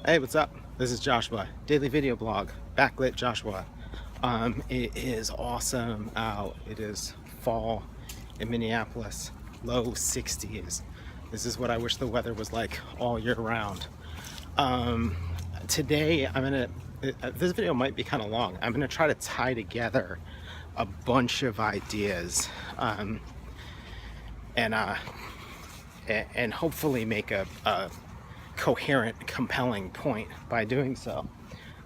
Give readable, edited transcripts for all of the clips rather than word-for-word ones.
Hey, what's up? This is Joshua, daily video blog, backlit Joshua. It is awesome out. It is fall in Minneapolis, low 60s. This is what I wish the weather was like all year round. Today, this video might be kind of long. I'm gonna try to tie together a bunch of ideas and hopefully make a coherent, compelling point by doing so.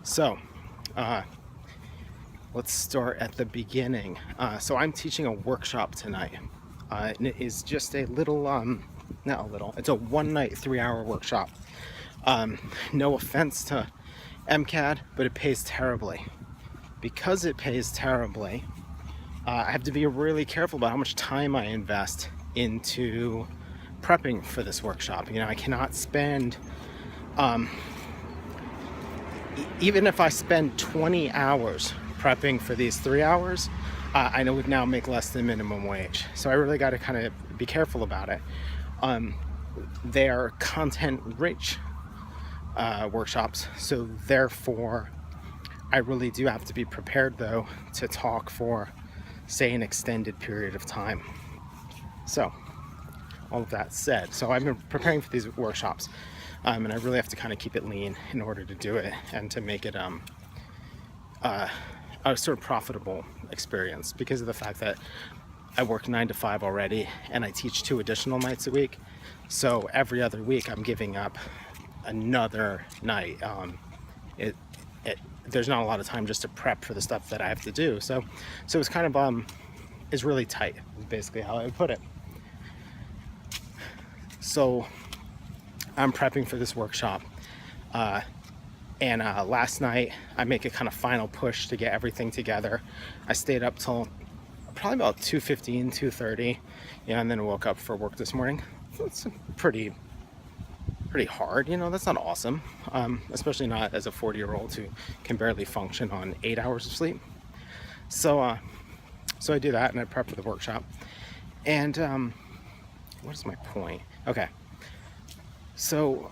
So, let's start at the beginning. So I'm teaching a workshop tonight. And it is just a little, not a little, it's a one-night, 3-hour workshop. No offense to MCAD, but it pays terribly. Because it pays terribly, I have to be really careful about how much time I invest into prepping for this workshop. You know, I cannot spend, even if I spend 20 hours prepping for these 3 hours, I would now make less than minimum wage. So I really got to kind of be careful about it. They're content-rich workshops, so therefore I really do have to be prepared, though, to talk for, say, an extended period of time. So all of that said, so I've been preparing for these workshops, and I really have to kind of keep it lean in order to do it and to make it a sort of profitable experience, because of the fact that I work 9 to 5 already and I teach 2 additional nights a week. So every other week I'm giving up another night. There's not a lot of time just to prep for the stuff that I have to do. So it's kind of it's really tight, is basically how I would put it. So I'm prepping for this workshop, and last night I make a kind of final push to get everything together. I stayed up till probably about 2:15, 2:30, and then woke up for work this morning. So it's pretty hard, you know. That's not awesome, especially not as a 40-year-old who can barely function on 8 hours of sleep. So I do that and I prep for the workshop. And what is my point? Okay, so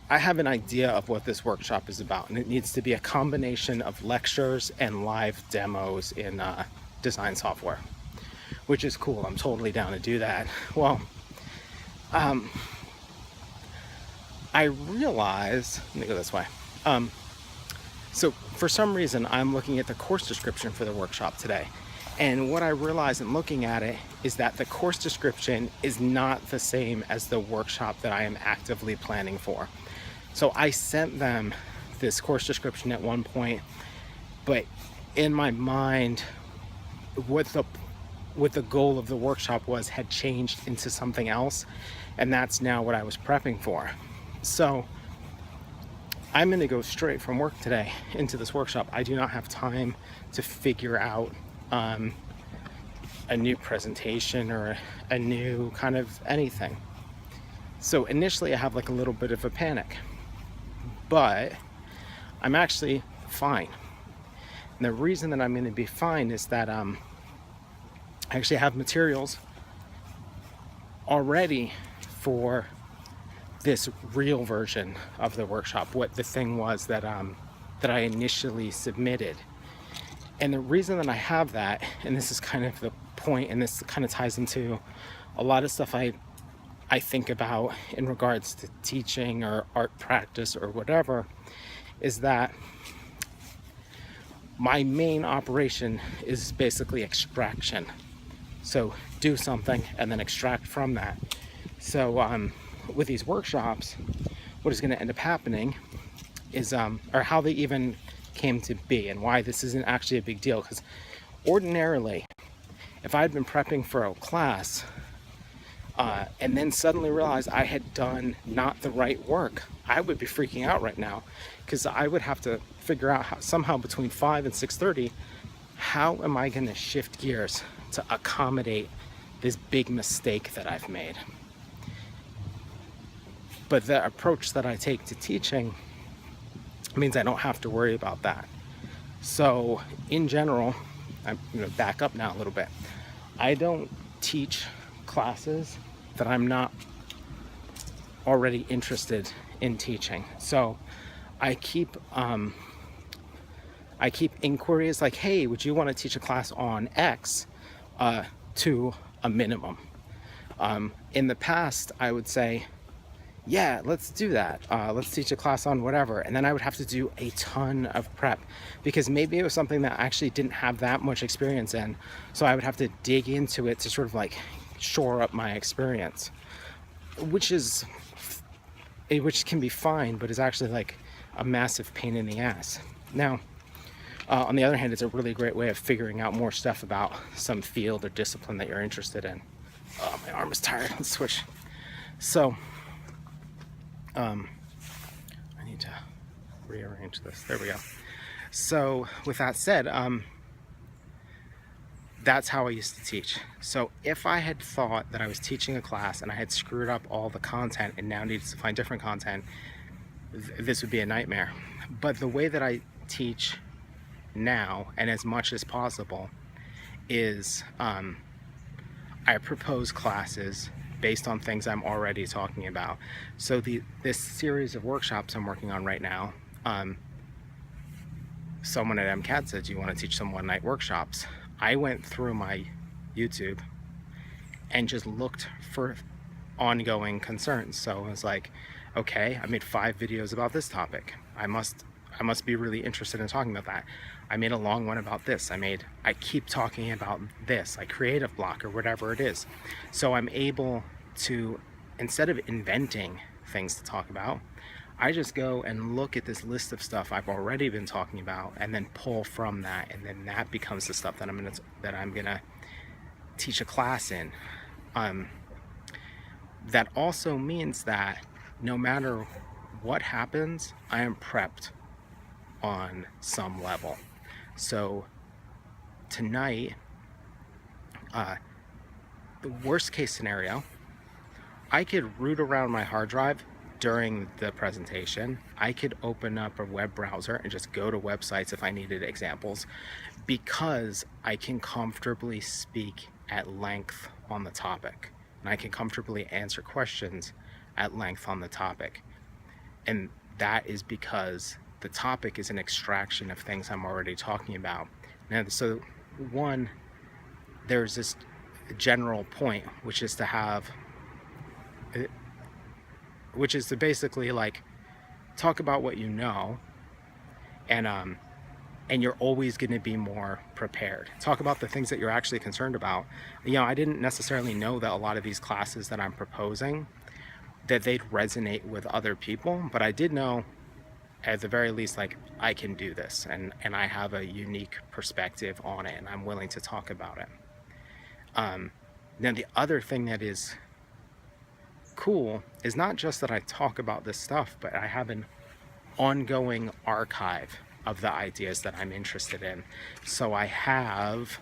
I have an idea of what this workshop is about, and it needs to be a combination of lectures and live demos in design software, which is cool. I'm totally down to do that. Well, I realize, let me go this way. So for some reason, I'm looking at the course description for the workshop today. And what I realize in looking at it is that the course description is not the same as the workshop that I am actively planning for. So I sent them this course description at one point, but in my mind, what the goal of the workshop was had changed into something else, and that's now what I was prepping for. So I'm going to go straight from work today into this workshop. I do not have time to figure out a new presentation or a new kind of anything. So initially I have like a little bit of a panic, but I'm actually fine. And the reason that I'm going to be fine is that I actually have materials already for this real version of the workshop, what the thing was that I initially submitted. And the reason that I have that, and this is kind of the point, and this kind of ties into a lot of stuff I think about in regards to teaching or art practice or whatever, is that my main operation is basically extraction. So do something and then extract from that. So with these workshops, what is going to end up happening is, or how they even came to be and why this isn't actually a big deal, because ordinarily, if I had been prepping for a class and then suddenly realized I had done not the right work, I would be freaking out right now, because I would have to figure out how, somehow between 5 and 6:30, how am I going to shift gears to accommodate this big mistake that I've made. But the approach that I take to teaching means I don't have to worry about that. So in general, I'm going to back up now a little bit. I don't teach classes that I'm not already interested in teaching. So I keep inquiries like, hey, would you want to teach a class on X, to a minimum. In the past, I would say, yeah, let's do that. Let's teach a class on whatever. And then I would have to do a ton of prep because maybe it was something that I actually didn't have that much experience in. So I would have to dig into it to sort of like shore up my experience, which can be fine, but is actually like a massive pain in the ass. Now, on the other hand, it's a really great way of figuring out more stuff about some field or discipline that you're interested in. Oh, my arm is tired. Let's switch. So, I need to rearrange this. There we go. So, with that said, that's how I used to teach. So if I had thought that I was teaching a class and I had screwed up all the content and now needed to find different content, this would be a nightmare. But the way that I teach now, and as much as possible, is I propose classes based on things I'm already talking about. So this series of workshops I'm working on right now, someone at MCAT said, do you want to teach some one-night workshops? I went through my YouTube and just looked for ongoing concerns. So I was like, okay, I made 5 videos about this topic. I must be really interested in talking about that. I made a long one about this. I keep talking about this, like creative block or whatever it is. So I'm able to, instead of inventing things to talk about, I just go and look at this list of stuff I've already been talking about and then pull from that, and then that becomes the stuff that I'm gonna teach a class in. That also means that no matter what happens, I am prepped on some level. So tonight, the worst case scenario, I could root around my hard drive during the presentation. I could open up a web browser and just go to websites if I needed examples, because I can comfortably speak at length on the topic, and I can comfortably answer questions at length on the topic. And that is because the topic is an extraction of things I'm already talking about. Now, so one, there's this general point, which is to basically like talk about what you know, and you're always going to be more prepared. Talk about the things that you're actually concerned about. You know, I didn't necessarily know that a lot of these classes that I'm proposing, that they'd resonate with other people, but I did know at the very least, like, I can do this, and I have a unique perspective on it, and I'm willing to talk about it. Now the other thing that is cool is not just that I talk about this stuff, but I have an ongoing archive of the ideas that I'm interested in. So I have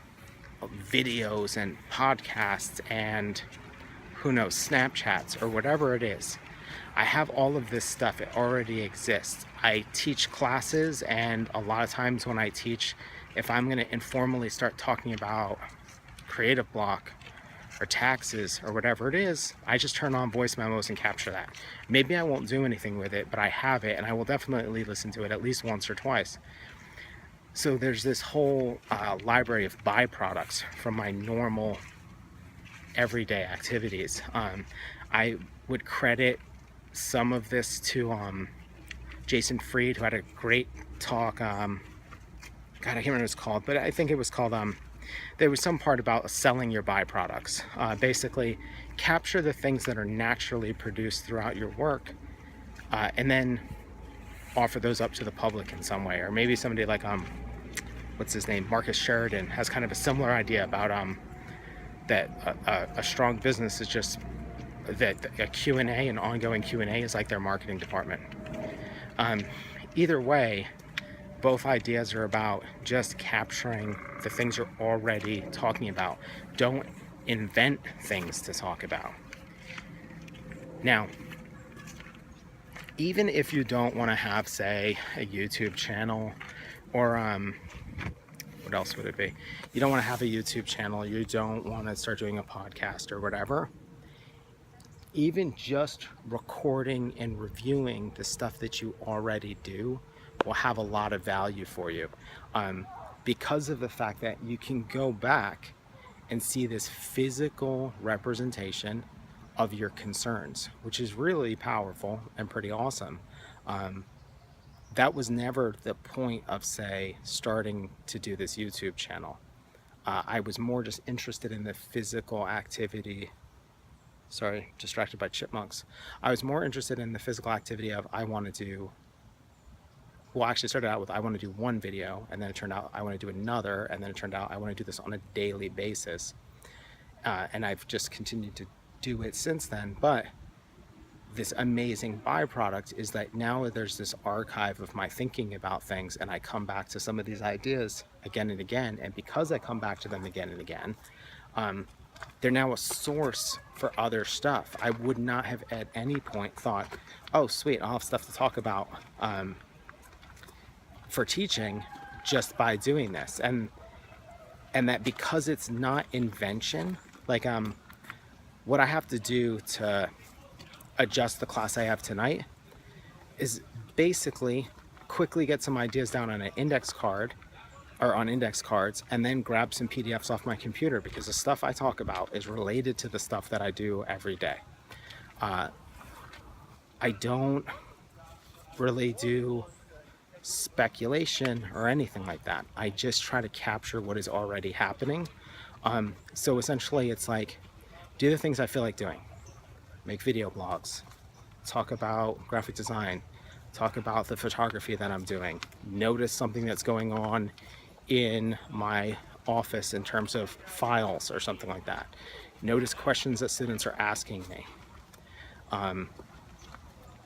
videos and podcasts and who knows, Snapchats or whatever it is. I have all of this stuff. It already exists. I teach classes, and a lot of times when I teach, if I'm going to informally start talking about creative block or taxes or whatever it is, I just turn on voice memos and capture that. Maybe I won't do anything with it, but I have it, and I will definitely listen to it at least once or twice. So there's this whole library of byproducts from my normal everyday activities. I would credit some of this to Jason Fried, who had a great talk. God, I can't remember what it's called, but I think it was called there was some part about selling your byproducts. Basically, capture the things that are naturally produced throughout your work, and then offer those up to the public in some way. Or maybe somebody like what's his name, Marcus Sheridan, has kind of a similar idea about that a strong business is just that a Q&A, an ongoing Q&A, is like their marketing department. Either way, both ideas are about just capturing the things you're already talking about. Don't invent things to talk about. Now, even if you don't want to have, say, a YouTube channel, or what else would it be? You don't want to have a YouTube channel, you don't want to start doing a podcast or whatever. even just recording and reviewing the stuff that you already do will have a lot of value for you, because of the fact that you can go back and see this physical representation of your concerns, which is really powerful and pretty awesome. That was never the point of, say, starting to do this YouTube channel. I was more just interested in the physical activity. Sorry, distracted by chipmunks. I was more interested in the physical activity of I want to do, well, actually started out with I want to do one video, and then it turned out I want to do another, and then it turned out I want to do this on a daily basis. And I've just continued to do it since then. But this amazing byproduct is that now there's this archive of my thinking about things, and I come back to some of these ideas again and again. And because I come back to them again and again, they're now a source for other stuff. I would not have at any point thought, oh sweet, I'll have stuff to talk about for teaching just by doing this. And that because it's not invention, like what I have to do to adjust the class I have tonight is basically quickly get some ideas down on an index card or on index cards, and then grab some PDFs off my computer, because the stuff I talk about is related to the stuff that I do every day. I don't really do speculation or anything like that. I just try to capture what is already happening. So essentially it's like, do the things I feel like doing. Make video blogs, talk about graphic design, talk about the photography that I'm doing, notice something that's going on in my office in terms of files or something like that. Notice questions that students are asking me.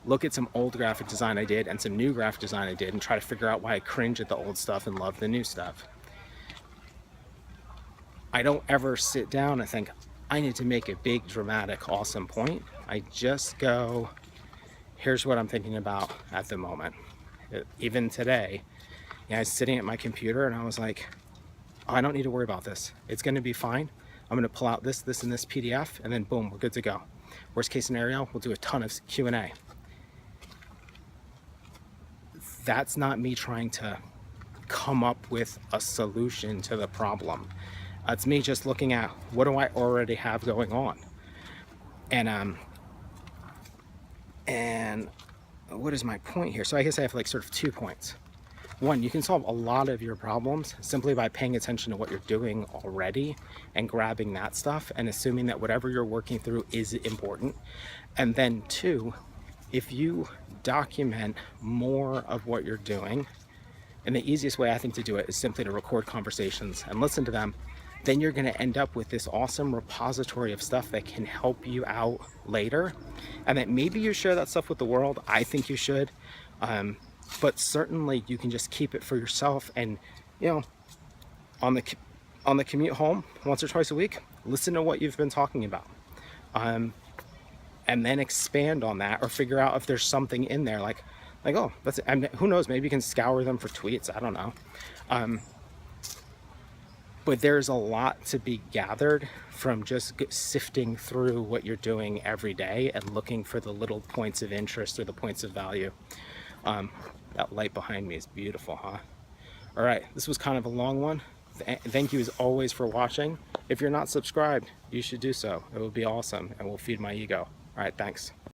Look at some old graphic design I did and some new graphic design I did, and try to figure out why I cringe at the old stuff and love the new stuff. I don't ever sit down and think, I need to make a big, dramatic, awesome point. I just go, here's what I'm thinking about at the moment. Even today, I was sitting at my computer and I was like, oh, I don't need to worry about this. It's going to be fine. I'm going to pull out this, and this PDF, and then boom, we're good to go. Worst case scenario, we'll do a ton of Q&A. That's not me trying to come up with a solution to the problem. It's me just looking at what do I already have going on. And what is my point here? So I guess I have like sort of 2 points. One, you can solve a lot of your problems simply by paying attention to what you're doing already and grabbing that stuff and assuming that whatever you're working through is important. And then 2, if you document more of what you're doing, and the easiest way I think to do it is simply to record conversations and listen to them, then you're going to end up with this awesome repository of stuff that can help you out later. And that maybe you share that stuff with the world. I think you should. But certainly you can just keep it for yourself, and on the commute home once or twice a week, listen to what you've been talking about, and then expand on that, or figure out if there's something in there like oh, that's, and who knows, maybe you can scour them for tweets, I don't know. But there's a lot to be gathered from just sifting through what you're doing every day and looking for the little points of interest or the points of value. That light behind me is beautiful, huh? All right, this was kind of a long one. Thank you as always for watching. If you're not subscribed, you should do so. It would be awesome and will feed my ego. All right, thanks.